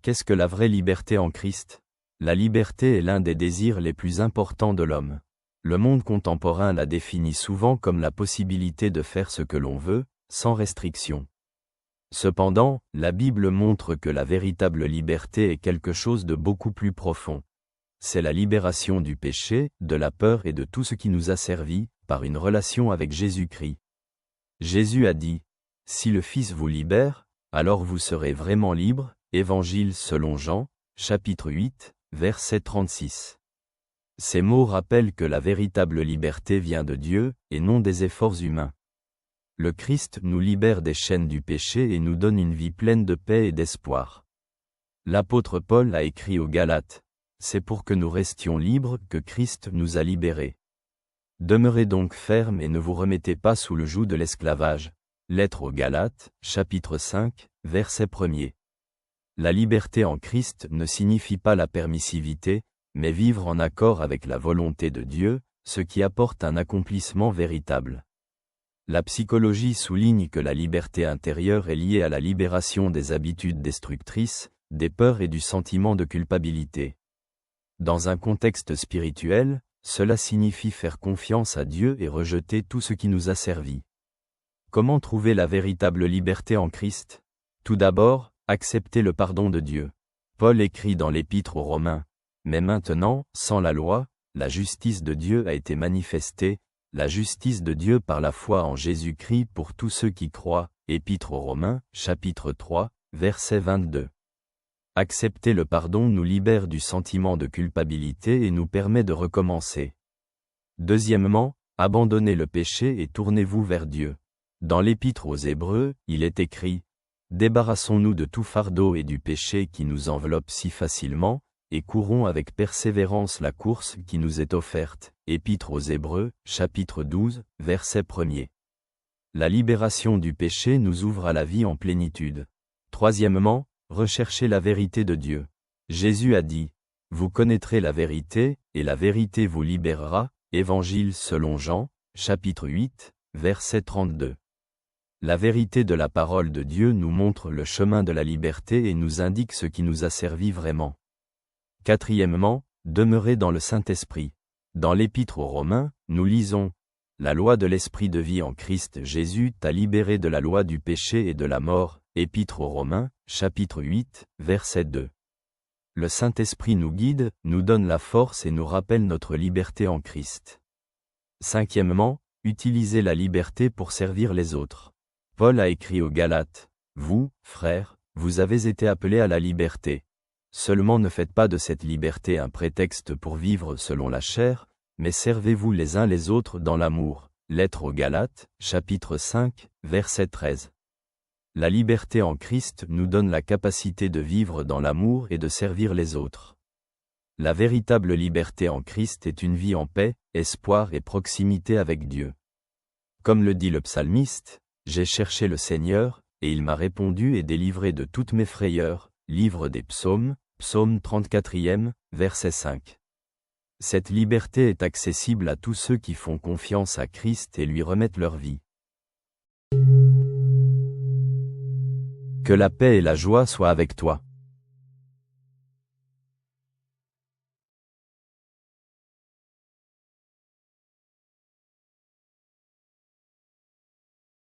Qu'est-ce que la vraie liberté en Christ? La liberté est l'un des désirs les plus importants de l'homme. Le monde contemporain la définit souvent comme la possibilité de faire ce que l'on veut, sans restriction. Cependant, la Bible montre que la véritable liberté est quelque chose de beaucoup plus profond. C'est la libération du péché, de la peur et de tout ce qui nous a servi, par une relation avec Jésus-Christ. Jésus a dit, « Si le Fils vous libère, alors vous serez vraiment libre » Évangile selon Jean, chapitre 8, verset 36. Ces mots rappellent que la véritable liberté vient de Dieu, et non des efforts humains. Le Christ nous libère des chaînes du péché et nous donne une vie pleine de paix et d'espoir. L'apôtre Paul a écrit aux Galates, « C'est pour que nous restions libres que Christ nous a libérés. Demeurez donc fermes et ne vous remettez pas sous le joug de l'esclavage. » Lettre aux Galates, chapitre 5, verset 1er. La liberté en Christ ne signifie pas la permissivité, mais vivre en accord avec la volonté de Dieu, ce qui apporte un accomplissement véritable. La psychologie souligne que la liberté intérieure est liée à la libération des habitudes destructrices, des peurs et du sentiment de culpabilité. Dans un contexte spirituel, cela signifie faire confiance à Dieu et rejeter tout ce qui nous a servi. Comment trouver la véritable liberté en Christ? Tout d'abord, accepter le pardon de Dieu. Paul écrit dans l'Épître aux Romains, « Mais maintenant, sans la loi, la justice de Dieu a été manifestée, la justice de Dieu par la foi en Jésus-Christ pour tous ceux qui croient. » Épître aux Romains, chapitre 3, verset 22. Accepter le pardon nous libère du sentiment de culpabilité et nous permet de recommencer. Deuxièmement, abandonnez le péché et tournez-vous vers Dieu. Dans l'Épître aux Hébreux, il est écrit, « Débarrassons-nous de tout fardeau et du péché qui nous enveloppe si facilement, et courons avec persévérance la course qui nous est offerte. » Épître aux Hébreux, chapitre 12, verset 1er. La libération du péché nous ouvre à la vie en plénitude. Troisièmement, recherchez la vérité de Dieu. Jésus a dit, « Vous connaîtrez la vérité, et la vérité vous libérera. » Évangile selon Jean, chapitre 8, verset 32. La vérité de la parole de Dieu nous montre le chemin de la liberté et nous indique ce qui nous a servi vraiment. Quatrièmement, demeurez dans le Saint-Esprit. Dans l'Épître aux Romains, nous lisons, « La loi de l'Esprit de vie en Christ Jésus t'a libéré de la loi du péché et de la mort. » Épître aux Romains, chapitre 8, verset 2. Le Saint-Esprit nous guide, nous donne la force et nous rappelle notre liberté en Christ. Cinquièmement, utilisez la liberté pour servir les autres. Paul a écrit aux Galates, « Vous, frères, vous avez été appelés à la liberté. Seulement ne faites pas de cette liberté un prétexte pour vivre selon la chair, mais servez-vous les uns les autres dans l'amour. » Lettre aux Galates, chapitre 5, verset 13. La liberté en Christ nous donne la capacité de vivre dans l'amour et de servir les autres. La véritable liberté en Christ est une vie en paix, espoir et proximité avec Dieu. Comme le dit le psalmiste, « J'ai cherché le Seigneur, et il m'a répondu et délivré de toutes mes frayeurs. » Livre des Psaumes, Psaume 34e, verset 5. Cette liberté est accessible à tous ceux qui font confiance à Christ et lui remettent leur vie. Que la paix et la joie soient avec toi.